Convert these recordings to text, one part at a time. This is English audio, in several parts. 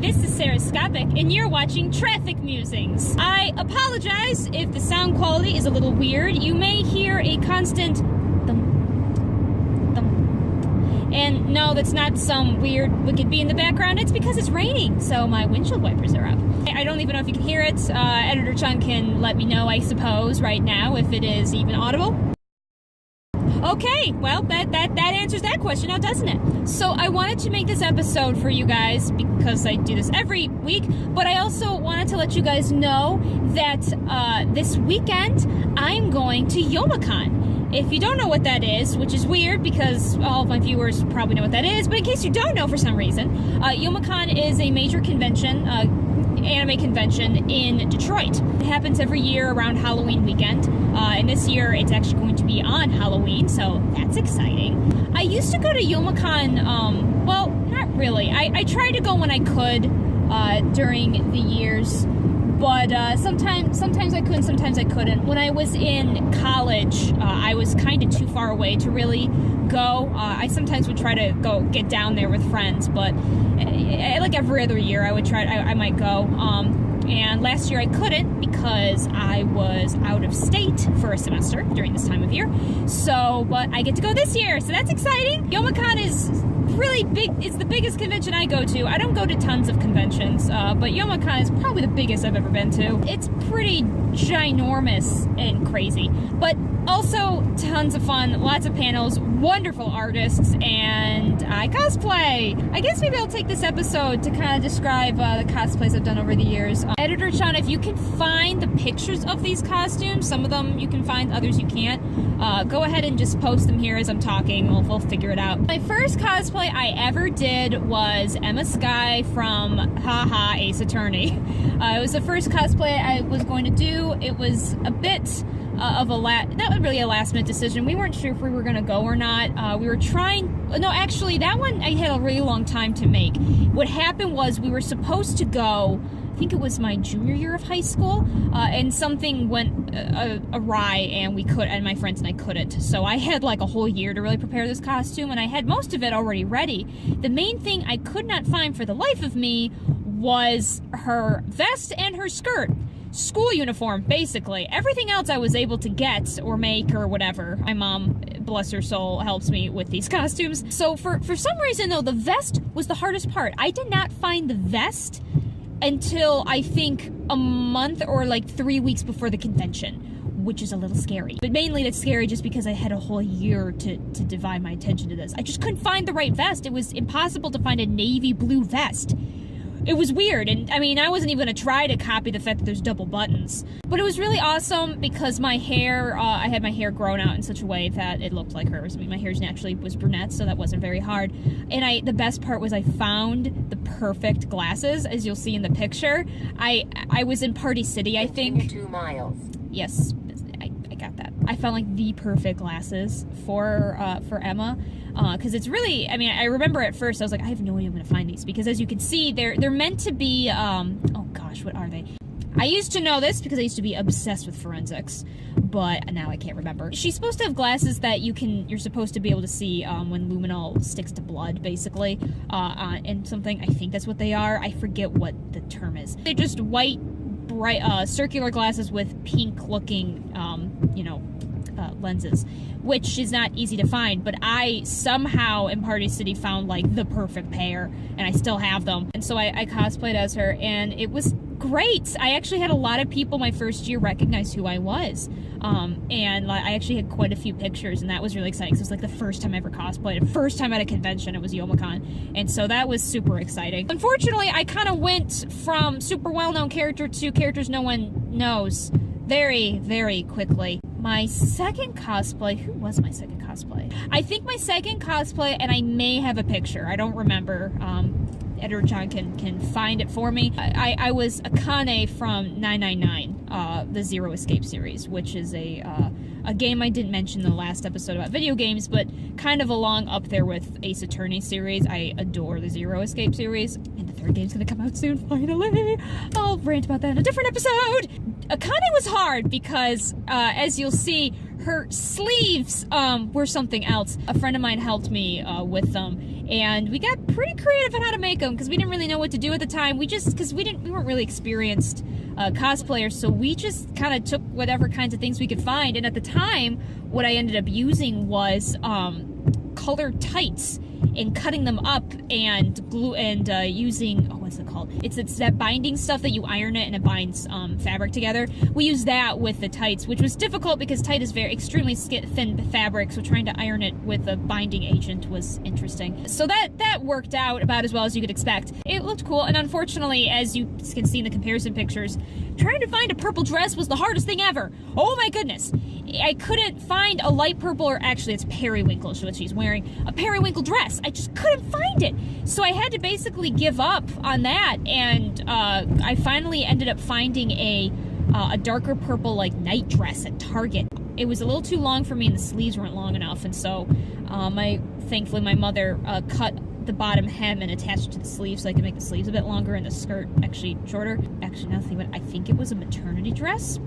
this is Sarahscopic, and you're watching Traffic Musings. I apologize if the sound quality is a little weird. You may hear a constant thump, thump. And no, that's not some weird wicked bee in the background. It's because it's raining, so my windshield wipers are up. I don't even know if you can hear it. Editor Chun can let me know, I suppose, right now, if it is even audible. Okay, well, that answers that question now, doesn't it? So I wanted to make this episode for you guys because I do this every week, but I also wanted to let you guys know that this weekend I'm going to Youmacon. If you don't know what that is, which is weird because all of my viewers probably know what that is, but in case you don't know for some reason, Youmacon is a major convention, anime convention in Detroit. It happens every year around Halloween weekend, and this year it's actually going to be on Halloween, so that's exciting. I used to go to Youmacon, well, not really. I tried to go when I could during the years, but sometimes I could, sometimes I couldn't. When I was in college, I was kind of too far away to really go. I sometimes would try to go get down there with friends, but like every other year I might go. And last year I couldn't because I was out of state for a semester during this time of year. So, but I get to go this year, so that's exciting. Youmacon is really big. It's the biggest convention I go to. I don't go to tons of conventions, but Youmacon is probably the biggest I've ever been to. It's pretty ginormous and crazy, but also tons of fun, lots of panels, wonderful artists, and I cosplay. I guess maybe I'll take this episode to kind of describe the cosplays I've done over the years. Editor Chun, if you can find the pictures of these costumes, some of them you can find, others you can't, go ahead and just post them here as I'm talking. We'll figure it out. My first cosplay I ever did was Emma Skye from Ace Attorney. It was the first cosplay I was going to do. It was a bit of not really a last minute decision. We weren't sure if we were going to go or not. We were trying, no, actually that one I had a really long time to make. What happened was we were supposed to go, I think it was my junior year of high school, and something went awry, and my friends and I couldn't. So I had like a whole year to really prepare this costume, and I had most of it already ready. The main thing I could not find for the life of me was her vest and her skirt. School uniform, basically. Everything else I was able to get or make or whatever. My mom, bless her soul, helps me with these costumes. So for some reason though, the vest was the hardest part. I did not find the vest until I think a month or like 3 weeks before the convention, which is a little scary. But mainly that's scary just because I had a whole year to divide my attention to this. I just couldn't find the right vest. It was impossible to find a navy blue vest. It was weird, and I mean, I wasn't even going to try to copy the fact that there's double buttons. But it was really awesome because my hair, I had my hair grown out in such a way that it looked like hers. I mean, my hair naturally was brunette, so that wasn't very hard. And the best part was I found the perfect glasses, as you'll see in the picture. I was in Party City, I think. 2 miles. Yes, I got that. I found like the perfect glasses for Emma. Because it's really, I mean, I remember at first I was like, I have no idea I'm going to find these, because as you can see, they're meant to be, oh gosh, what are they? I used to know this because I used to be obsessed with forensics, but now I can't remember. She's supposed to have glasses that you're supposed to be able to see when luminol sticks to blood, basically, and something. I think that's what they are. I forget what the term is. They're just white, bright, circular glasses with pink-looking, lenses, which is not easy to find, but I somehow in Party City found like the perfect pair, and I still have them. And so I cosplayed as her, and it was great. I actually had a lot of people my first year recognize who I was, and I actually had quite a few pictures, and that was really exciting. So it was like the first time I ever cosplayed, the first time at a convention. It was Youmacon, and so that was super exciting. Unfortunately, I kind of went from super well-known character to characters no one knows very, very quickly. My second cosplay, who was my second cosplay? I think my second cosplay, and I may have a picture, I don't remember. Editor Chun can find it for me. I was Akane from 999, the Zero Escape series, which is a game I didn't mention in the last episode about video games, but kind of along up there with Ace Attorney series. I adore the Zero Escape series, and the third game's gonna come out soon, finally. I'll rant about that in a different episode. Akane was hard because, as you'll see, Her sleeves were something else. A friend of mine helped me with them, and we got pretty creative on how to make them because we didn't really know what to do at the time. We weren't really experienced cosplayers, so we just kind of took whatever kinds of things we could find. And at the time, what I ended up using was colored tights and cutting them up and glue and using, what's it called? It's that binding stuff that you iron it and it binds fabric together. We used that with the tights, which was difficult because tight is extremely thin fabric, so trying to iron it with a binding agent was interesting. So that worked out about as well as you could expect. It looked cool, and unfortunately, as you can see in the comparison pictures, trying to find a purple dress was the hardest thing ever. Oh my goodness. I couldn't find a light purple, or actually it's periwinkle is what she's wearing, a periwinkle dress. I just couldn't find it. So I had to basically give up on that, and I finally ended up finding a darker purple like night dress at Target. It was a little too long for me and the sleeves weren't long enough, and so thankfully my mother cut the bottom hem and attached it to the sleeves so I could make the sleeves a bit longer and the skirt actually shorter. Actually, now think about it, I think it was a maternity dress.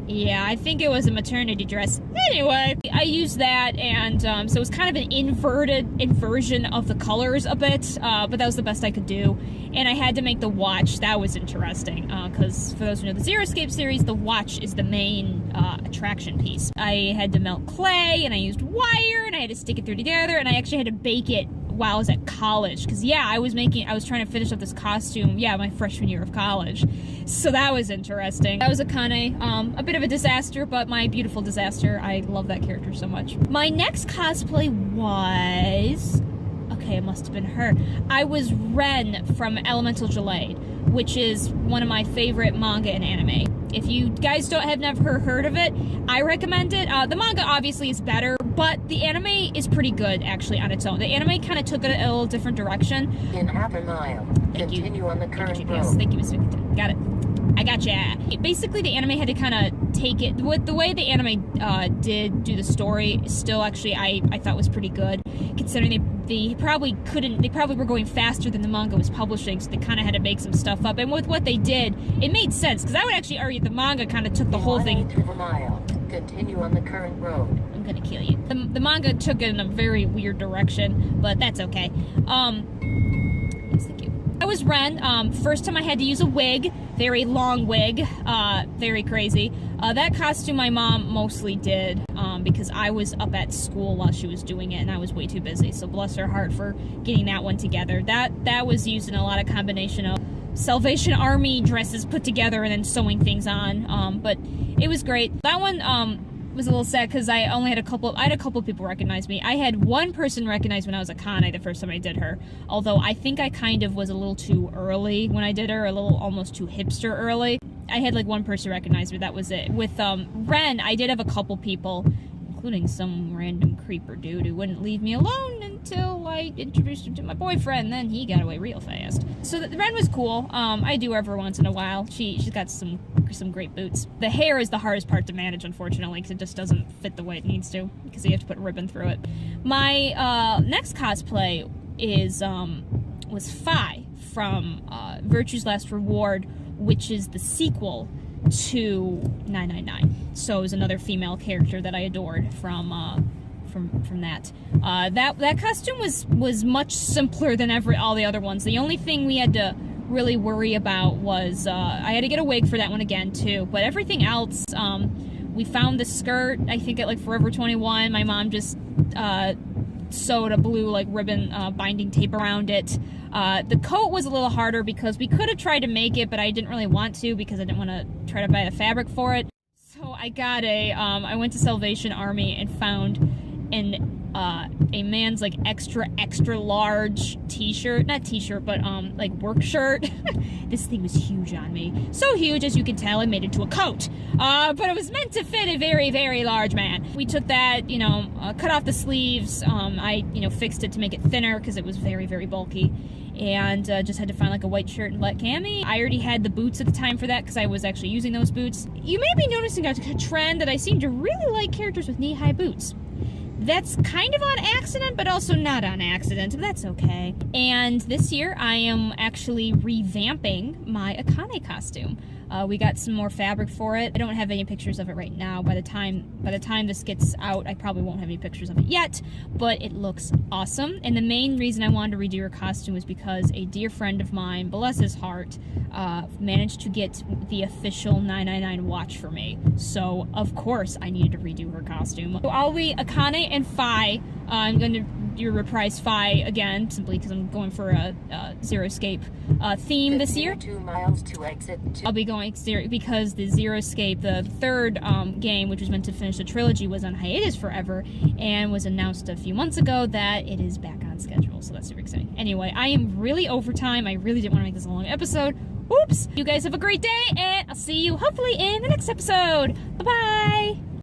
Yeah, I think it was a maternity dress. Anyway, I used that, and so it was kind of an inversion of the colors a bit, but that was the best I could do. And I had to make the watch. That was interesting, because for those who know the Sarahscopic series, the watch is the main attraction piece. I had to melt clay, and I used wire, and I had to stick it through together, and I actually had to bake it while I was at college, because yeah, I was trying to finish up this costume, yeah, my freshman year of college. So that was interesting. That was a bit of a disaster, but my beautiful disaster. I love that character so much. My next cosplay was, okay, it must have been her. I was Ren from Elemental Gelade, which is one of my favorite manga and anime. If you guys have never heard of it, I recommend it. The manga obviously is better, but the anime is pretty good actually on its own. The anime kind of took it a little different direction. In half a mile, continue on the current road. Yes, thank you, Miss Victor. Got it. I gotcha. Basically, the anime had to kind of take it with the way the anime did do the story. Still, actually, I thought was pretty good, considering they probably were going faster than the manga was publishing, so they kind of had to make some stuff up. And with what they did, it made sense because I would actually argue the manga kind of took the whole thing. In 1/8 of a mile, continue on the current road. I'm gonna kill you. The manga took it in a very weird direction, but that's okay. Yes, thank you. I was Ren. First time I had to use a wig, very long wig, very crazy. That costume my mom mostly did because I was up at school while she was doing it and I was way too busy, so bless her heart for getting that one together. That was used in a lot of combination of Salvation Army dresses put together and then sewing things on, but it was great. That one was a little sad because I had a couple people recognize me. I had one person recognize when I was at Conai the first time I did her, although I think I kind of was a little too early when I did her, a little almost too hipster early. I had like one person recognize me, that was it. With Ren, I did have a couple people, including some random creeper dude who wouldn't leave me alone until I introduced him to my boyfriend, then he got away real fast. So the Ren was cool. I do her every once in a while. She's got some great boots. The hair is the hardest part to manage, unfortunately, because it just doesn't fit the way it needs to, because you have to put ribbon through it. My next cosplay was Fi from Virtue's Last Reward, which is the sequel to 999. So it was another female character that I adored from that. That costume was much simpler than all the other ones. The only thing we had to really worry about was I had to get a wig for that one again too, but everything else, we found the skirt I think at like Forever 21. My mom just sewed a blue like ribbon binding tape around it. The coat was a little harder because we could have tried to make it, but I didn't really want to because I didn't want to try to buy the fabric for it. So I got I went to Salvation Army and found a man's like extra large t-shirt, not t-shirt, but like work shirt. This thing was huge on me, so huge as you can tell I made it to a coat, but it was meant to fit a very, very large man. We took that, cut off the sleeves. I fixed it to make it thinner because it was very, very bulky, and just had to find like a white shirt and black cami. I already had the boots at the time for that because I was actually using those boots. You may be noticing a trend that I seem to really like characters with knee-high boots. That's kind of on accident, but also not on accident. But that's okay. And this year, I am actually revamping my Akane costume. We got some more fabric for it. I don't have any pictures of it right now. By the time this gets out, I probably won't have any pictures of it yet, but it looks awesome. And the main reason I wanted to redo her costume was because a dear friend of mine, bless his heart, managed to get the official 999 watch for me. So, of course, I needed to redo her costume. So I'll be Akane and Fi. I'm going to reprise Fi again, simply because I'm going for a Sarahscopic theme this year. 2 miles to exit. I'll be going because the Sarahscopic, the third game, which was meant to finish the trilogy, was on hiatus forever and was announced a few months ago that it is back on schedule. So that's super exciting. Anyway, I am really over time. I really didn't want to make this a long episode. Oops. You guys have a great day, and I'll see you hopefully in the next episode. Bye-bye.